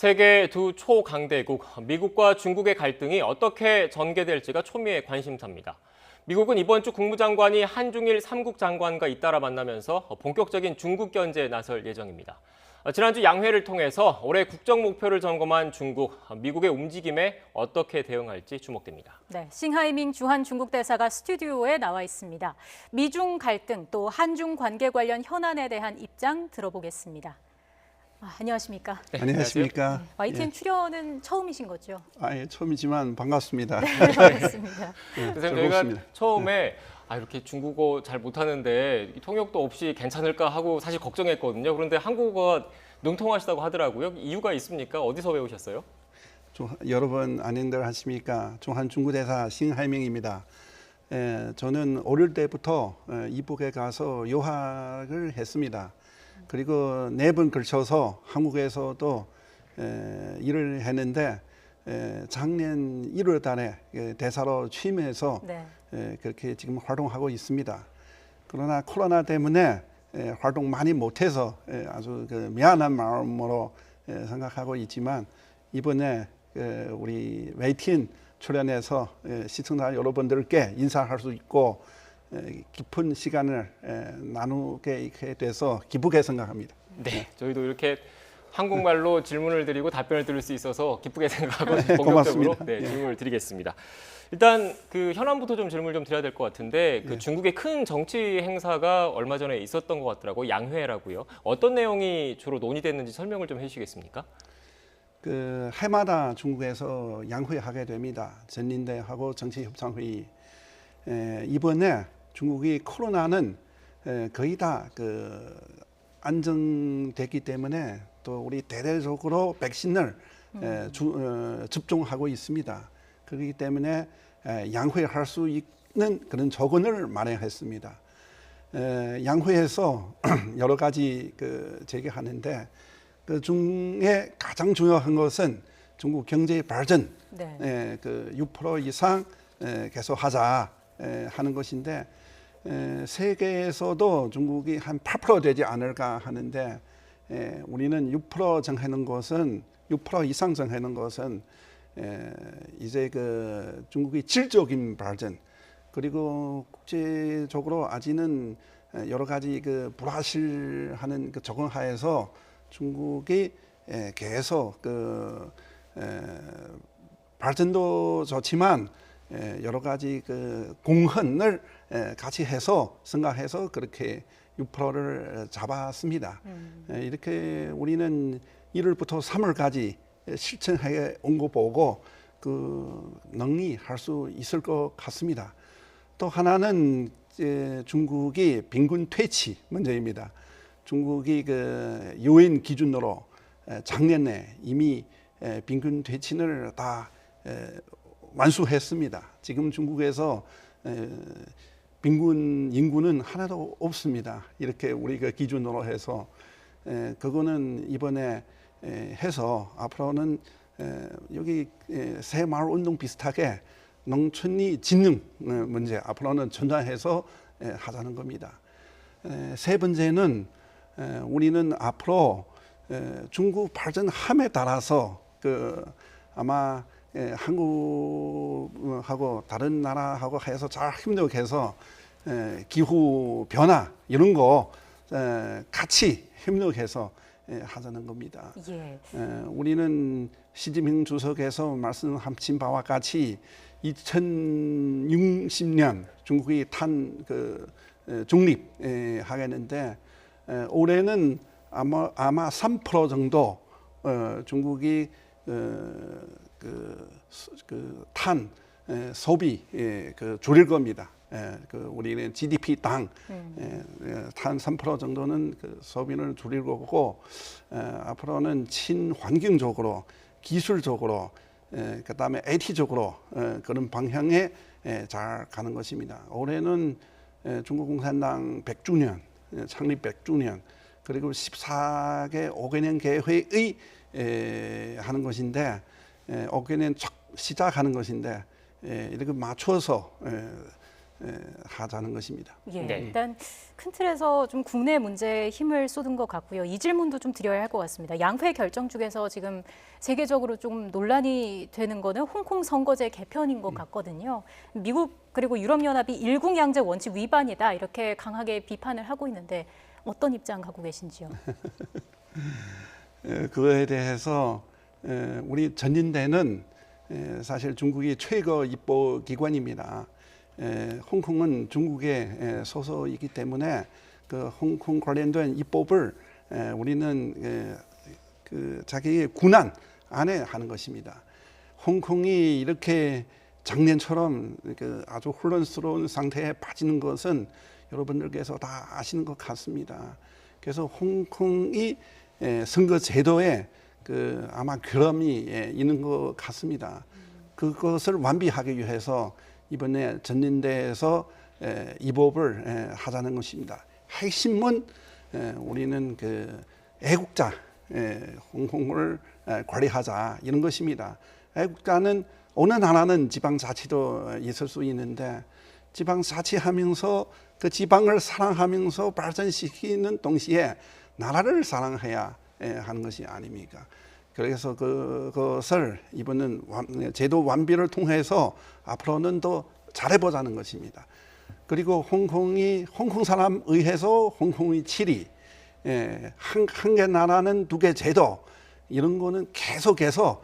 세계 두 초강대국, 미국과 중국의 갈등이 어떻게 전개될지가 초미의 관심사입니다. 미국은 이번 주 국무장관이 한중일 3국 장관과 잇따라 만나면서 본격적인 중국 견제에 나설 예정입니다. 지난주 양회를 통해서 올해 국정 목표를 점검한 중국, 미국의 움직임에 어떻게 대응할지 주목됩니다. 네, 싱하이밍 주한 중국 대사가 스튜디오에 나와 있습니다. 미중 갈등 또 한중 관계 관련 현안에 대한 입장 들어보겠습니다. 안녕하십니까? 네, 안녕하십니까? 네, YTN 예. 출연은 처음이신 거죠? 예, 처음이지만 반갑습니다. 네, 반갑습니다. 선생님, 저희가 처음에 이렇게 중국어 잘 못하는데 통역도 없이 괜찮을까 하고 사실 걱정했거든요. 그런데 한국어가 능통하시다고 하더라고요. 이유가 있습니까? 어디서 배우셨어요? 여러분 안녕들 하십니까? 중한 중국대사 싱하이밍입니다. 저는 어릴 때부터 이북에 가서 유학을 했습니다. 그리고 4번 걸쳐서 한국에서도 일을 했는데 작년 1월 달에 대사로 취임해서 네. 그렇게 지금 활동하고 있습니다. 그러나 코로나 때문에 활동 많이 못해서 아주 미안한 마음으로 생각하고 있지만 이번에 우리 YTN 출연해서 시청자 여러분들께 인사할 수 있고 깊은 시간을 나누게 돼서 기쁘게 생각합니다. 네, 저희도 이렇게 한국말로 질문을 드리고 답변을 드릴 수 있어서 기쁘게 생각하고 본격적으로 질문을 드리겠습니다. 일단 현안부터 질문을 드려야 될 것 같은데 중국의 큰 정치 행사가 얼마 전에 있었던 것 같더라고요. 양회라고요. 어떤 내용이 주로 논의됐는지 설명을 좀 해주시겠습니까? 해마다 중국에서 양회하게 됩니다. 전인대하고 정치협상회의. 이번에 중국이 코로나는 거의 다 안정됐기 때문에 또 우리 대대적으로 백신을 접종하고 있습니다. 그렇기 때문에 양회할 수 있는 그런 조건을 마련했습니다. 양회에서 여러 가지 제기하는데 그 중에 가장 중요한 것은 중국 경제 발전 6% 이상 계속하자 하는 것인데 세계에서도 중국이 한 8% 되지 않을까 하는데 우리는 6% 정하는 것은 6% 이상 정하는 것은 이제 중국의 질적인 발전 그리고 국제적으로 아직은 여러 가지 불확실하는 적응하에서 중국이 계속 발전도 좋지만 여러 가지 공헌을 같이 해서 생각해서 그렇게 6%를 잡았습니다. 이렇게 우리는 1월부터 3월까지 실천해 온 거 보고 능히 할 수 있을 것 같습니다. 또 하나는 중국이 빈곤 퇴치 문제입니다. 중국이 UN 기준으로 작년에 이미 빈곤 퇴치를 다 완수했습니다. 지금 중국에서 빈곤 인구는 하나도 없습니다. 이렇게 우리가 기준으로 해서 그거는 이번에 해서 앞으로는 여기 새마을 운동 비슷하게 농촌이 짓는 문제 앞으로는 전환해서 하자는 겁니다. 세 번째는 우리는 앞으로 중국 발전함에 따라서 아마 한국하고 다른 나라하고 해서 잘 협력해서 기후 변화 이런 거 같이 협력해서 하자는 겁니다. 예. 우리는 시진핑 주석에서 말씀하신 바와 같이 2060년 중국이 중립하겠는데 올해는 아마 3% 정도 중국이 탄 소비 줄일 겁니다. 우리는 GDP당 탄 3% 정도는 소비를 줄일 거고 앞으로는 친환경적으로 기술적으로 그다음에 IT적으로 그런 방향에 잘 가는 것입니다. 올해는 중국 공산당 100주년 창립 100주년 그리고 14개 5개년 계획의 하는 것인데 5개년 시작하는 것인데 이렇게 맞춰서 하자는 것입니다. 예, 네. 일단 큰 틀에서 좀 국내 문제에 힘을 쏟은 것 같고요. 이 질문도 좀 드려야 할 것 같습니다. 양회 결정 중에서 지금 세계적으로 좀 논란이 되는 거는 홍콩 선거제 개편인 것 같거든요. 미국 그리고 유럽연합이 일국양제 원칙 위반이다 이렇게 강하게 비판을 하고 있는데 어떤 입장 갖고 계신지요? 그거에 대해서 우리 전인대는 사실 중국이 최고 입법 기관입니다. 홍콩은 중국의 소속이기 때문에 그 홍콩 관련된 입법을 우리는 그 자기의 군안 안에 하는 것입니다. 홍콩이 이렇게 작년처럼 그 아주 혼란스러운 상태에 빠지는 것은 여러분들께서 다 아시는 것 같습니다. 그래서 홍콩이 선거 제도에 그 아마 결함이 있는 것 같습니다. 그것을 완비하기 위해서 이번에 전인대에서 입법을 하자는 것입니다. 핵심은 우리는 그 애국자 홍콩을 관리하자 이런 것입니다. 애국자는 어느 나라는 지방자치도 있을 수 있는데 지방자치하면서 그 지방을 사랑하면서 발전시키는 동시에 나라를 사랑해야 하는 것이 아닙니까? 그래서 그것을 이번은 제도 완비를 통해서 앞으로는 더 잘해보자는 것입니다. 그리고 홍콩 사람 의해서 홍콩의 치리, 한 개 나라는 두 개 제도 이런 거는 계속해서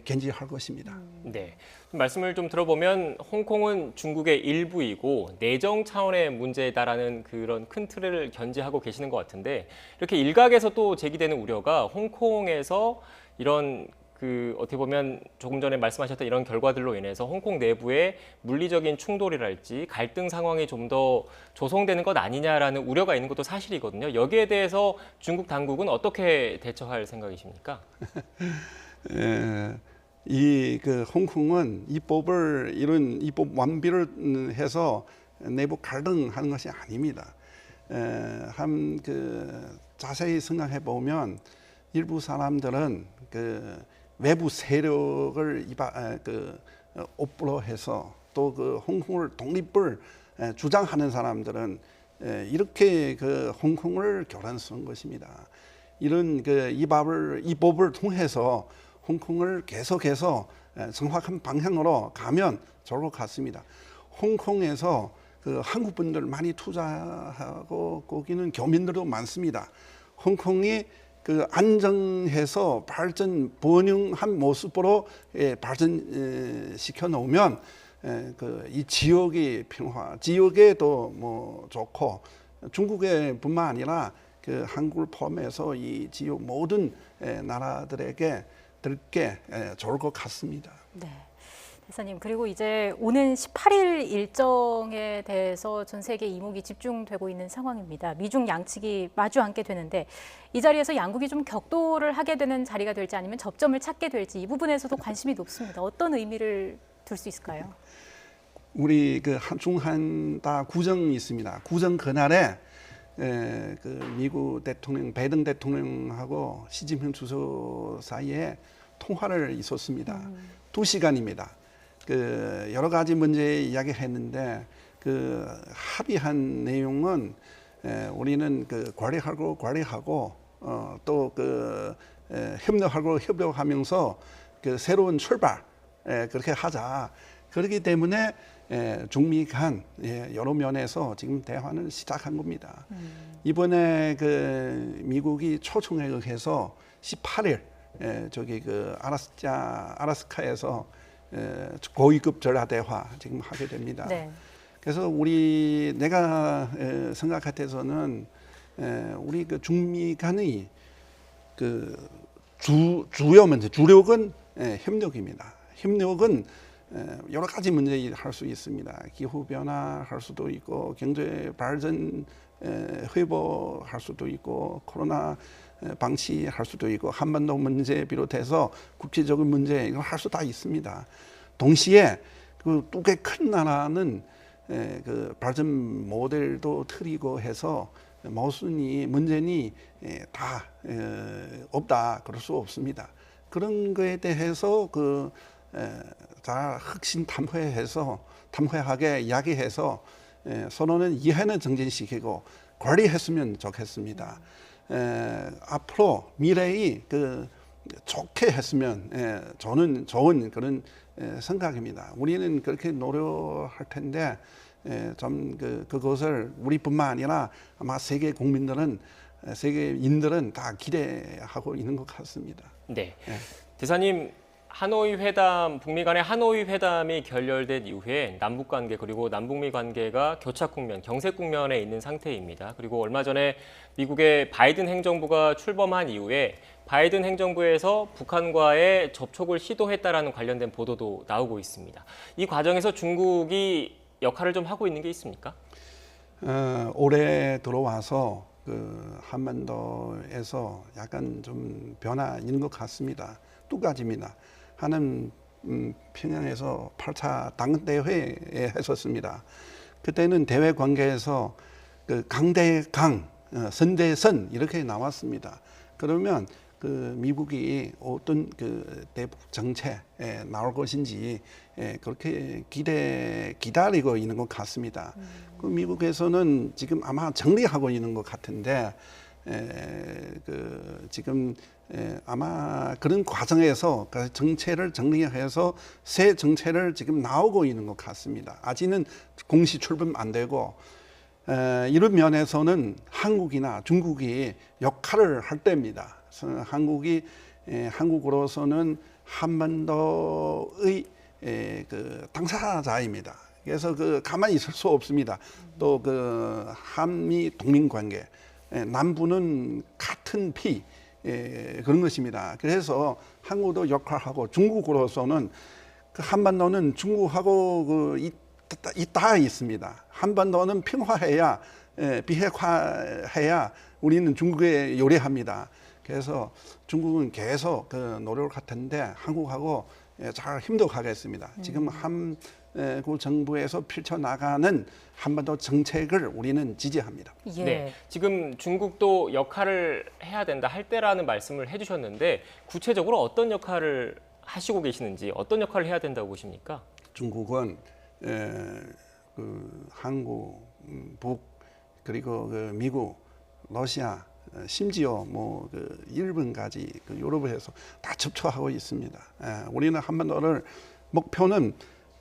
견지할 것입니다. 네. 말씀을 좀 들어보면 홍콩은 중국의 일부이고 내정 차원의 문제다라는 그런 큰 틀을 견지하고 계시는 것 같은데 이렇게 일각에서 또 제기되는 우려가 홍콩에서 이런 그 어떻게 보면 조금 전에 말씀하셨던 이런 결과들로 인해서 홍콩 내부의 물리적인 충돌이랄지 갈등 상황이 좀 더 조성되는 것 아니냐라는 우려가 있는 것도 사실이거든요. 여기에 대해서 중국 당국은 어떻게 대처할 생각이십니까? 이 그 홍콩은 입법을 이런 입법 완비를 해서 내부 갈등하는 것이 아닙니다. 한 그 자세히 생각해 보면 일부 사람들은 그 외부 세력을 옵불로 해서 또 그 홍콩을 독립을 주장하는 사람들은 이렇게 그 홍콩을 교란스러운 것입니다. 이런 그 입법을 통해서 홍콩을 계속해서 정확한 방향으로 가면 좋을 것 같습니다. 홍콩에서 그 한국 분들 많이 투자하고 거기는 교민들도 많습니다. 홍콩이 그 안정해서 번영한 모습으로 발전시켜 놓으면 그 이 지역의 평화, 지역에도 뭐 좋고 중국에 뿐만 아니라 그 한국을 포함해서 이 지역 모든 나라들에게 들게 좋을 것 같습니다. 네. 대사님, 그리고 이제 오는 18일 일정에 대해서 전 세계 이목이 집중되고 있는 상황입니다. 미중 양측이 마주 앉게 되는데 이 자리에서 양국이 좀 격돌을 하게 되는 자리가 될지 아니면 접점을 찾게 될지 이 부분에서도 관심이 높습니다. 어떤 의미를 둘 수 있을까요? 우리 그 한중한 다 구정이 있습니다. 구정 그날에 그 미국 대통령 바이든 대통령하고 시진핑 주석 사이에 통화를 있었습니다. 2시간입니다. 그 여러 가지 문제 이야기했는데 그 합의한 내용은 우리는 그 관리하고 또 그 협력하면서 그 새로운 출발 그렇게 하자. 그렇기 때문에 중미 간 여러 면에서 지금 대화는 시작한 겁니다. 이번에 그 미국이 초청에 의해서 18일 저기 그 아라스카에서 고위급 전화 대화 지금 하게 됩니다. 네. 그래서 내가 생각할 때서는 우리 그 중미 간의 그 주요 문제, 주력은 협력입니다. 협력은 여러 가지 문제 할 수 있습니다. 기후 변화 할 수도 있고 경제 발전 회복할 수도 있고 코로나 방치할 수도 있고 한반도 문제 비롯해서 국제적인 문제 이거 할 수 다 있습니다. 동시에 그 두 개 큰 나라는 그 발전 모델도 틀리고 해서 문제는 다 없다 그럴 수 없습니다. 그런 거에 대해서 잘 흑심 탐회하게 이야기해서 서로는 이해는 정진시키고 관리했으면 좋겠습니다. 앞으로 미래의 좋게 했으면 저는 좋은 그런 생각입니다. 우리는 그렇게 노력할 텐데 좀 그것을 우리뿐만 아니라 아마 세계 국민들은 세계인들은 다 기대하고 있는 것 같습니다. 네. 대사님, 하노이 회담, 북미 간의 하노이 회담이 결렬된 이후에 남북 관계 그리고 남북미 관계가 교착 국면, 경색 국면에 있는 상태입니다. 그리고 얼마 전에 미국의 바이든 행정부가 출범한 이후에 바이든 행정부에서 북한과의 접촉을 시도했다라는 관련된 보도도 나오고 있습니다. 이 과정에서 중국이 역할을 좀 하고 있는 게 있습니까? 올해 들어와서 한반도에서 약간 좀 변화 있는 것 같습니다. 두 가지입니다. 하나는 평양에서 8차 당대회에 했었습니다. 그때는 대외 관계에서 강대강, 선대선 이렇게 나왔습니다. 그러면 미국이 어떤 대북 정책에 나올 것인지 그렇게 기다리고 있는 것 같습니다. 미국에서는 지금 아마 정리하고 있는 것 같은데 지금 아마 그런 과정에서 정체를 정리해서 새 정체를 지금 나오고 있는 것 같습니다. 아직은 공시 출범 안 되고 이런 면에서는 한국이나 중국이 역할을 할 때입니다. 한국으로서는 한반도의 당사자입니다. 그래서 가만히 있을 수 없습니다. 또 한미 동맹 관계, 남부는 같은 피 그런 것입니다. 그래서 한국도 역할하고 중국으로서는 한반도는 중국하고 있다 있습니다. 한반도는 평화해야 비핵화해야 우리는 중국에 요리합니다. 그래서 중국은 계속 노력을 할 텐데 한국하고 잘 힘들어가겠습니다. 지금 한국 정부에서 펼쳐나가는 한반도 정책을 우리는 지지합니다. 예. 네, 지금 중국도 역할을 해야 된다, 할 때라는 말씀을 해주셨는데 구체적으로 어떤 역할을 하시고 계시는지, 어떤 역할을 해야 된다고 보십니까? 중국은 한국, 북, 그리고 미국, 러시아, 심지어 일본까지 유럽에서 다 접촉하고 있습니다. 우리는 한반도를 목표는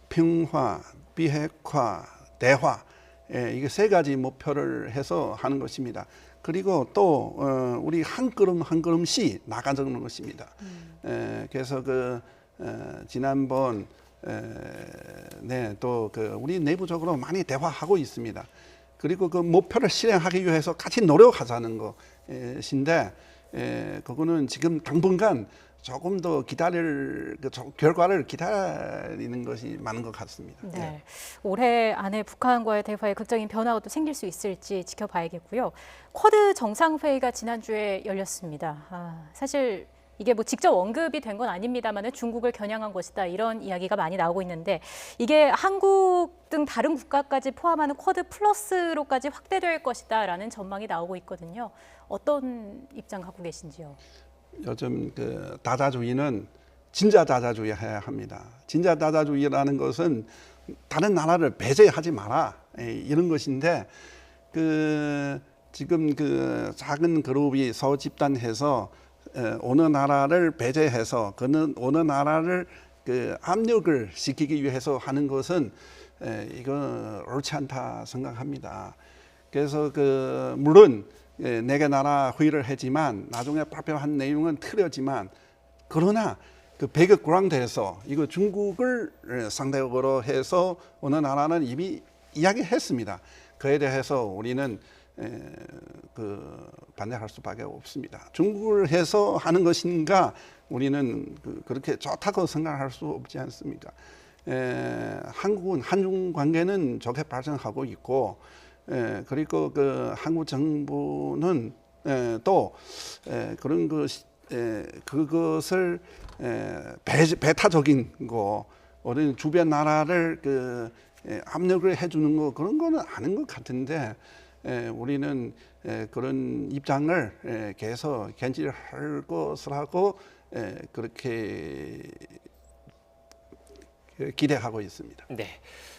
평화, 비핵화, 대화 이게 세 가지 목표를 해서 하는 것입니다. 그리고 또 우리 한 걸음 한 걸음씩 나가는 것입니다. 그래서 지난번 또 우리 내부적으로 많이 대화하고 있습니다. 그리고 그 목표를 실행하기 위해서 같이 노력하자는 것인데 그거는 지금 당분간 조금 더 결과를 기다리는 것이 많은 것 같습니다. 네. 올해 안에 북한과의 대화에 극적인 변화가 또 생길 수 있을지 지켜봐야겠고요. 쿼드 정상회의가 지난주에 열렸습니다. 사실 이게 직접 언급이 된 건 아닙니다만 중국을 겨냥한 것이다 이런 이야기가 많이 나오고 있는데 이게 한국 등 다른 국가까지 포함하는 쿼드 플러스로까지 확대될 것이다라는 전망이 나오고 있거든요. 어떤 입장 갖고 계신지요? 요즘 다자주의는 진짜 다자주의 해야 합니다. 진짜 다자주의라는 것은 다른 나라를 배제하지 마라 이런 것인데 지금 작은 그룹이 소집단해서 어느 나라를 배제해서 어느 나라를 압력을 시키기 위해서 하는 것은 이거 옳지 않다 생각합니다. 그래서 물론 4개 나라 회의를 했지만 나중에 발표한 내용은 틀렸지만 그러나 백그라운드에서 이거 중국을 상대적으로 해서 어느 나라는 이미 이야기했습니다. 그에 대해서 우리는 반대할 수밖에 없습니다. 중국을 해서 하는 것인가 우리는 그렇게 좋다고 생각할 수 없지 않습니까? 한국은 한중 관계는 좋게 발전하고 있고 그리고 한국 정부는 또 그런 그것을 배타적인 거 어린 주변 나라를 압력을 해주는 거 그런 거는 아닌 것 같은데 우리는 그런 입장을 계속 견지할 것을 하고 그렇게 기대하고 있습니다. 네.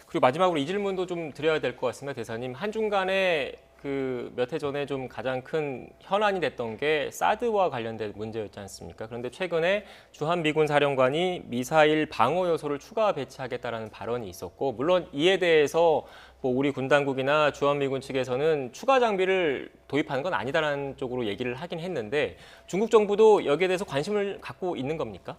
그리고 마지막으로 이 질문도 좀 드려야 될 것 같습니다, 대사님. 한중 간에 그 몇 해 전에 좀 가장 큰 현안이 됐던 게 사드와 관련된 문제였지 않습니까? 그런데 최근에 주한 미군 사령관이 미사일 방어 요소를 추가 배치하겠다라는 발언이 있었고, 물론 이에 대해서 뭐 우리 군 당국이나 주한 미군 측에서는 추가 장비를 도입하는 건 아니다라는 쪽으로 얘기를 하긴 했는데, 중국 정부도 여기에 대해서 관심을 갖고 있는 겁니까?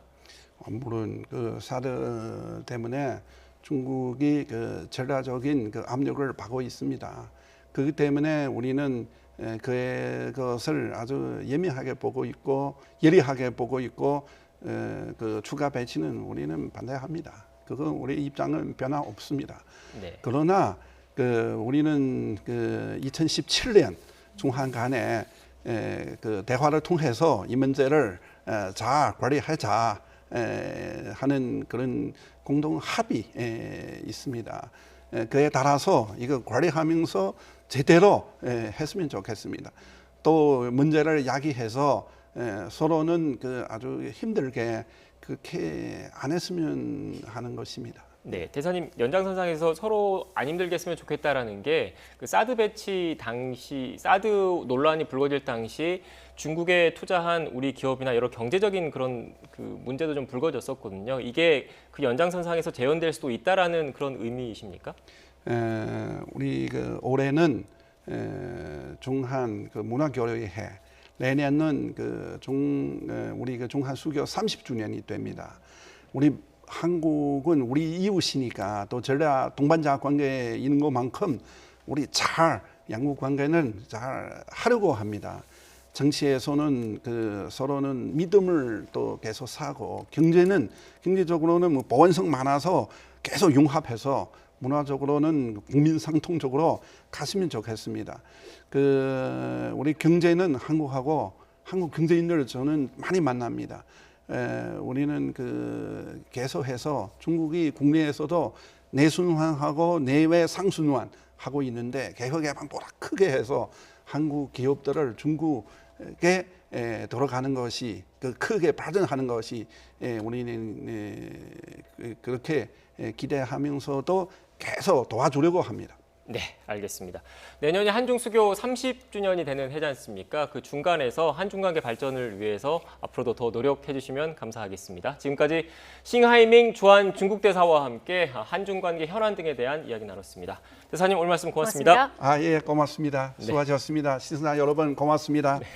물론 그 사드 때문에 중국이 그 전략적인 그 압력을 받고 있습니다. 그렇기 때문에 우리는 그것을 아주 예민하게 보고 있고 예리하게 보고 있고 그 추가 배치는 우리는 반대합니다. 그건 우리 입장은 변화 없습니다. 네. 그러나 그 우리는 그 2017년 중한 간에 그 대화를 통해서 이 문제를 잘 관리하자 하는 그런 공동 합의 있습니다. 그에 따라서 이거 관리하면서 제대로 했으면 좋겠습니다. 또 문제를 야기해서 서로는 그 아주 힘들게 그렇게 안 했으면 하는 것입니다. 네, 대사님 연장선상에서 서로 안 힘들게 했으면 좋겠다라는 게 그 사드 배치 당시 사드 논란이 불거질 당시 중국에 투자한 우리 기업이나 여러 경제적인 그런 그 문제도 좀 불거졌었거든요. 이게 그 연장선상에서 재현될 수도 있다라는 그런 의미이십니까? 우리 그 올해는 중한 그 문화교류회, 내년은 우리 그 중한 수교 30주년이 됩니다. 우리 한국은 우리 이웃이니까 또 전략 동반자 관계에 있는 것만큼 우리 양국 관계는 잘 하려고 합니다. 정치에서는 그 서로는 믿음을 또 계속 사고 경제적으로는 뭐 보완성 많아서 계속 융합해서 문화적으로는 국민상통적으로 갔으면 좋겠습니다. 그 우리 경제는 한국 경제인들 저는 많이 만납니다. 우리는 그 계속해서 중국이 국내에서도 내순환하고 내외 상순환 하고 있는데 개혁 개방보다 크게 해서 한국 기업들을 중국에 들어가는 것이 크게 발전하는 것이 우리는 그렇게 기대하면서도 계속 도와주려고 합니다. 네, 알겠습니다. 내년에 한중 수교 30주년이 되는 해지 않습니까? 그 중간에서 한중 관계 발전을 위해서 앞으로도 더 노력해 주시면 감사하겠습니다. 지금까지 싱하이밍 주한 중국 대사와 함께 한중 관계 현안 등에 대한 이야기 나눴습니다. 대사님 오늘 말씀 고맙습니다. 고맙습니다. 예, 고맙습니다. 수고하셨습니다. 시청자 여러분 고맙습니다. 네.